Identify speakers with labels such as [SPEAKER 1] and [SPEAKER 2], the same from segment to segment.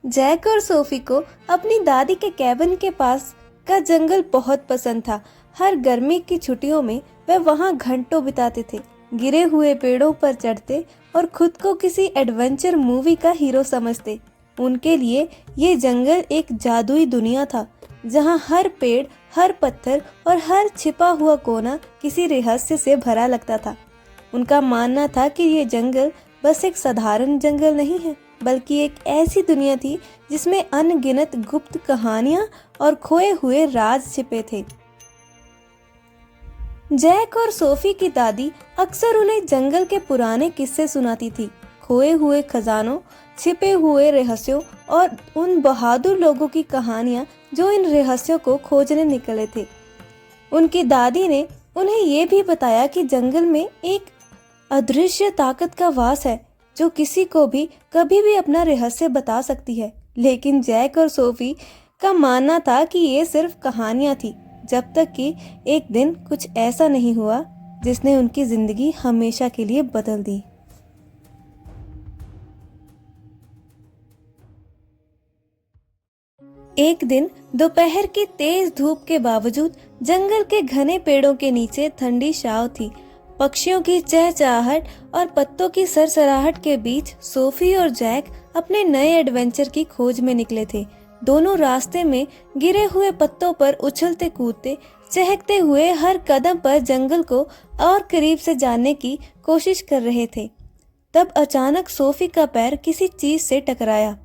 [SPEAKER 1] Jack और Sophie को अपनी दादी के कैबिन के पास का जंगल बहुत पसंद था। हर गर्मी की छुट्टियों में वे वहां घंटों बिताते थे, गिरे हुए पेड़ों पर चढ़ते और खुद को किसी एडवेंचर मूवी का हीरो समझते। उनके लिए ये जंगल एक जादुई दुनिया था, जहां हर पेड़, हर पत्थर और हर छिपा हुआ कोना किसी रहस्य से भरा लगता था। उनका मानना था कि ये जंगल बस एक साधारण जंगल नहीं है, बल्कि एक ऐसी दुनिया थी जिसमें अनगिनत गुप्त कहानियां और खोए हुए राज छिपे थे। जैक और सोफी की दादी अक्सर उन्हें जंगल के पुराने किस्से सुनाती थी, खोए हुए खजानों, छिपे हुए रहस्यों और उन बहादुर लोगों की कहानियां जो इन रहस्यों को खोजने निकले थे। उनकी दादी ने उन्हें ये भी बताया कि जंगल में एक अदृश्य ताकत का वास है जो किसी को भी कभी भी अपना रहस्य बता सकती है। लेकिन जैक और सोफी का मानना था कि ये सिर्फ कहानियां थी, जब तक कि एक दिन कुछ ऐसा नहीं हुआ जिसने उनकी जिंदगी हमेशा के लिए बदल दी। एक दिन दोपहर की तेज धूप के बावजूद जंगल के घने पेड़ों के नीचे ठंडी छांव थी। पक्षियों की चहचहाहट और पत्तों की सरसराहट के बीच सोफी और जैक अपने नए एडवेंचर की खोज में निकले थे। दोनों रास्ते में गिरे हुए पत्तों पर उछलते कूदते, चहकते हुए हर कदम पर जंगल को और करीब से जानने की कोशिश कर रहे थे। तब अचानक सोफी का पैर किसी चीज से टकराया।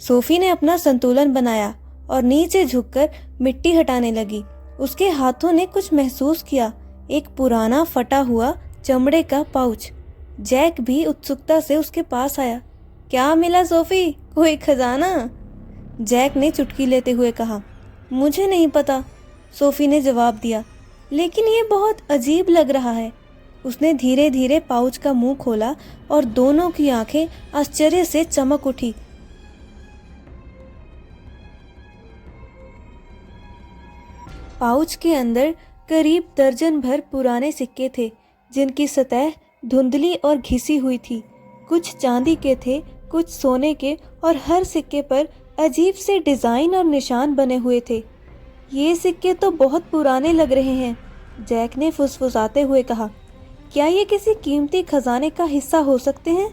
[SPEAKER 1] सोफी ने अपना संतुलन बनाया और नीचे झुककर मिट्टी हटाने लगी। उसके हाथों ने कुछ महसूस किया, एक पुराना फटा हुआ चमड़े का पाउच। जैक भी उत्सुकता से उसके पास आया। क्या मिला सोफी, कोई खजाना? जैक ने चुटकी लेते हुए कहा। मुझे नहीं पता, सोफी ने जवाब दिया, लेकिन ये बहुत अजीब लग रहा है। उसने धीरे धीरे पाउच का मुंह खोला और दोनों की आंखें आश्चर्य से चमक उठी। पाउच के अंदर करीब दर्जन भर पुराने सिक्के थे, जिनकी सतह धुंधली और घिसी हुई थी। कुछ चांदी के थे, कुछ सोने के, और हर सिक्के पर अजीब से डिजाइन और निशान बने हुए थे। ये सिक्के तो बहुत पुराने लग रहे हैं, जैक ने फुसफुसाते हुए कहा। क्या ये किसी कीमती खजाने का हिस्सा हो सकते हैं?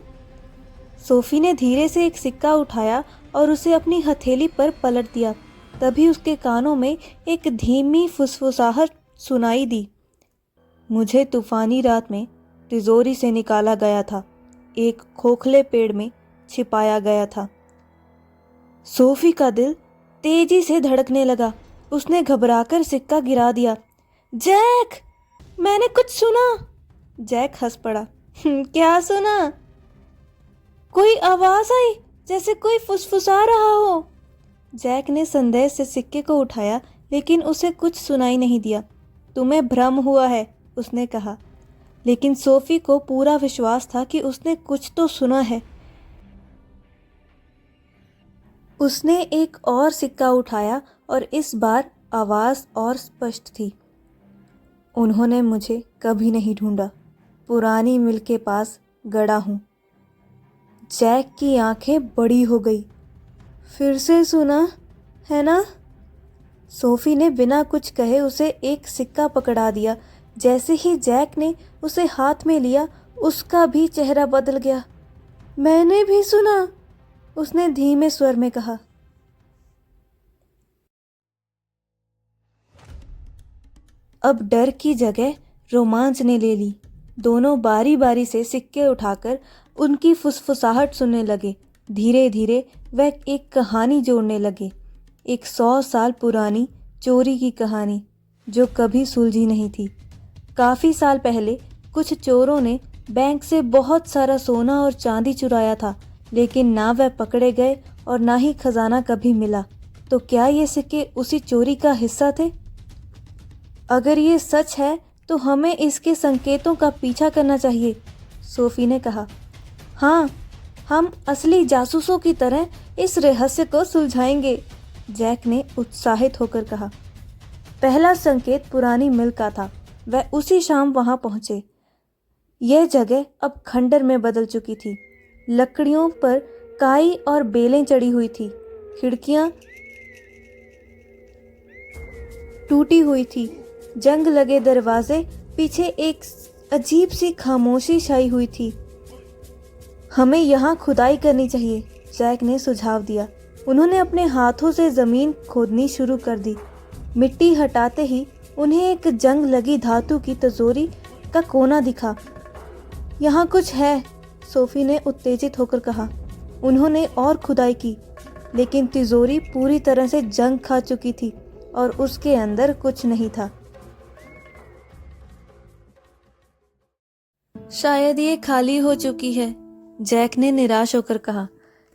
[SPEAKER 1] सोफी ने धीरे से एक सिक्का उठाया और उसे अपनी हथेली पर पलट दिया। तभी उसके कानों में एक धीमी फुसफुसाहट सुनाई दी। मुझे तूफानी रात में तिजोरी से निकाला गया था, एक खोखले पेड़ में छिपाया गया था। सोफी का दिल तेजी से धड़कने लगा। उसने घबराकर सिक्का गिरा दिया। जैक, मैंने कुछ सुना। जैक हंस पड़ा। क्या सुना? कोई आवाज आई, जैसे कोई फुसफुसा रहा हो। जैक ने संदेह से सिक्के को उठाया, लेकिन उसे कुछ सुनाई नहीं दिया। तुम्हें भ्रम हुआ है, उसने कहा। लेकिन सोफी को पूरा विश्वास था कि उसने कुछ तो सुना है। उसने एक और सिक्का उठाया और इस बार आवाज और स्पष्ट थी। उन्होंने मुझे कभी नहीं ढूंढा, पुरानी मिल के पास गड़ा हूँ। जैक की आंखें बड़ी हो गई। फिर से सुना है ना? सोफी ने बिना कुछ कहे उसे एक सिक्का पकड़ा दिया। जैसे ही जैक ने उसे हाथ में लिया, उसका भी चेहरा बदल गया। मैंने भी सुना, उसने धीमे स्वर में कहा। अब डर की जगह रोमांच ने ले ली। दोनों बारी बारी से सिक्के उठाकर उनकी फुसफुसाहट सुनने लगे। धीरे धीरे वह एक कहानी जोड़ने लगे, एक 100 साल पुरानी चोरी की कहानी जो कभी सुलझी नहीं थी। काफ़ी साल पहले कुछ चोरों ने बैंक से बहुत सारा सोना और चांदी चुराया था, लेकिन ना वह पकड़े गए और ना ही खजाना कभी मिला। तो क्या ये सिक्के उसी चोरी का हिस्सा थे? अगर ये सच है तो हमें इसके संकेतों का पीछा करना चाहिए, सोफी ने कहा। हाँ, हम असली जासूसों की तरह इस रहस्य को सुलझाएंगे, जैक ने उत्साहित होकर कहा। पहला संकेत पुरानी मिल का था। वह उसी शाम वहां पहुंचे। यह जगह अब खंडर में बदल चुकी थी। लकड़ियों पर काई और बेलें चढ़ी हुई थी। खिड़कियां टूटी हुई थी। जंग लगे दरवाजे पीछे एक अजीब सी खामोशी छाई हुई थी। हमें यहाँ खुदाई करनी चाहिए, जैक ने सुझाव दिया। उन्होंने अपने हाथों से जमीन खोदनी शुरू कर दी। मिट्टी हटाते ही उन्हें एक जंग लगी धातु की तिजोरी का कोना दिखा। यहाँ कुछ है, सोफी ने उत्तेजित होकर कहा। उन्होंने और खुदाई की, लेकिन तिजोरी पूरी तरह से जंग खा चुकी थी और उसके अंदर कुछ नहीं था। शायद ये खाली हो चुकी है, जैक ने निराश होकर कहा।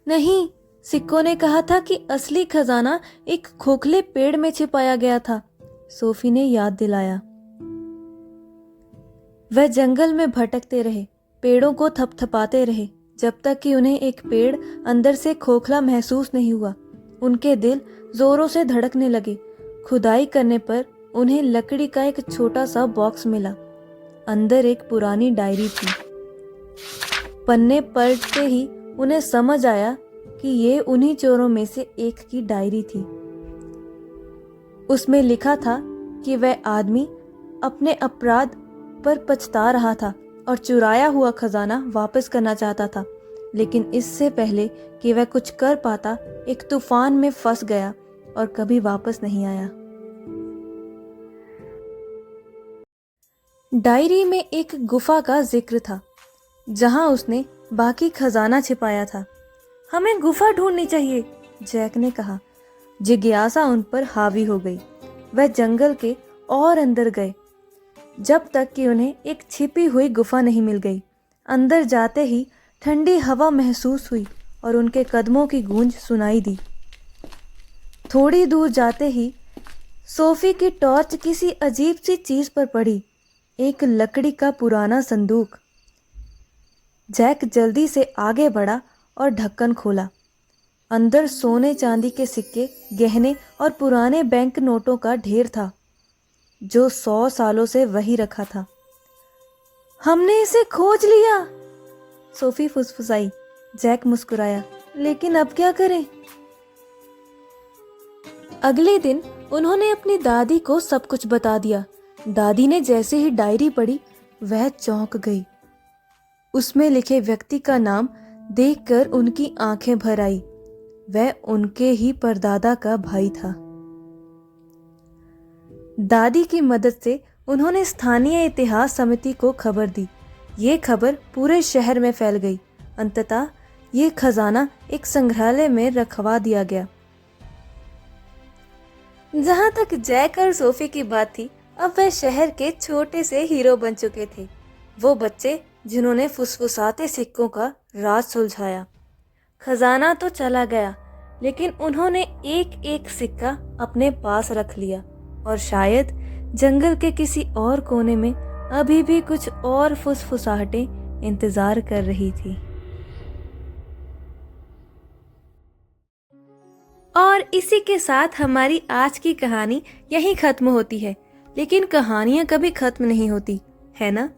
[SPEAKER 1] नहीं, सिक्कों ने कहा था कि असली खजाना एक खोखले पेड़ में छिपाया गया था, सोफी ने याद दिलाया। वह जंगल में भटकते रहे, पेड़ों को थपथपाते रहे, जब तक कि उन्हें एक पेड़ अंदर से खोखला महसूस नहीं हुआ। उनके दिल जोरों से धड़कने लगे। खुदाई करने पर उन्हें लकड़ी का एक छोटा सा बॉक्स मिला। अंदर एक पुरानी डायरी थी। पन्ने पलटते ही उन्हें समझ आया कि ये उन्हीं चोरों में से एक की डायरी थी। उसमें लिखा था कि वह आदमी अपने अपराध पर पछता रहा था और चुराया हुआ खजाना वापस करना चाहता था, लेकिन इससे पहले कि वह कुछ कर पाता, एक तूफान में फंस गया और कभी वापस नहीं आया। डायरी में एक गुफा का जिक्र था, जहां उसने बाकी खजाना छिपाया था। हमें गुफा ढूंढनी चाहिए, जैक ने कहा। जिज्ञासा उन पर हावी हो गई। वह जंगल के और अंदर गए, जब तक कि उन्हें एक छिपी हुई गुफा नहीं मिल गई। अंदर जाते ही ठंडी हवा महसूस हुई और उनके कदमों की गूंज सुनाई दी। थोड़ी दूर जाते ही सोफी की टॉर्च किसी अजीब सी चीज पर पड़ी, एक लकड़ी का पुराना संदूक। जैक जल्दी से आगे बढ़ा और ढक्कन खोला। अंदर सोने चांदी के सिक्के, गहने और पुराने बैंक नोटों का ढेर था, जो 100 सालों से वही रखा था। हमने इसे खोज लिया, सोफी फुसफुसाई। जैक मुस्कुराया, लेकिन अब क्या करें? अगले दिन उन्होंने अपनी दादी को सब कुछ बता दिया। दादी ने जैसे ही डायरी पढ़ी, वह चौंक गई। उसमें लिखे व्यक्ति का नाम देखकर उनकी आंखें भर आई। वह उनके ही परदादा का भाई था। दादी की मदद से उन्होंने स्थानीय इतिहास समिति को खबर दी। ये खबर पूरे शहर में फैल गई। अंततः ये खजाना एक संग्रहालय में रखवा दिया गया। जहां तक जैक और सोफी की बात थी, अब वह शहर के छोटे से हीरो बन चुके थे। वो बच्चे जिन्होंने फुसफुसाते सिक्कों का राज सुलझाया। खजाना तो चला गया, लेकिन उन्होंने एक एक सिक्का अपने पास रख लिया और शायद जंगल के किसी और कोने में अभी भी कुछ और फुसफुसाहटें इंतजार कर रही थी। और इसी के साथ हमारी आज की कहानी यहीं खत्म होती है। लेकिन कहानियां कभी खत्म नहीं होती, है ना?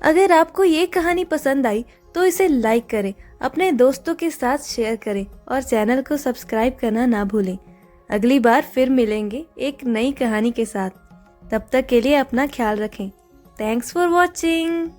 [SPEAKER 1] अगर आपको ये कहानी पसंद आई तो इसे लाइक करें, अपने दोस्तों के साथ शेयर करें और चैनल को सब्सक्राइब करना ना भूलें। अगली बार फिर मिलेंगे एक नई कहानी के साथ। तब तक के लिए अपना ख्याल रखें। Thanks for watching.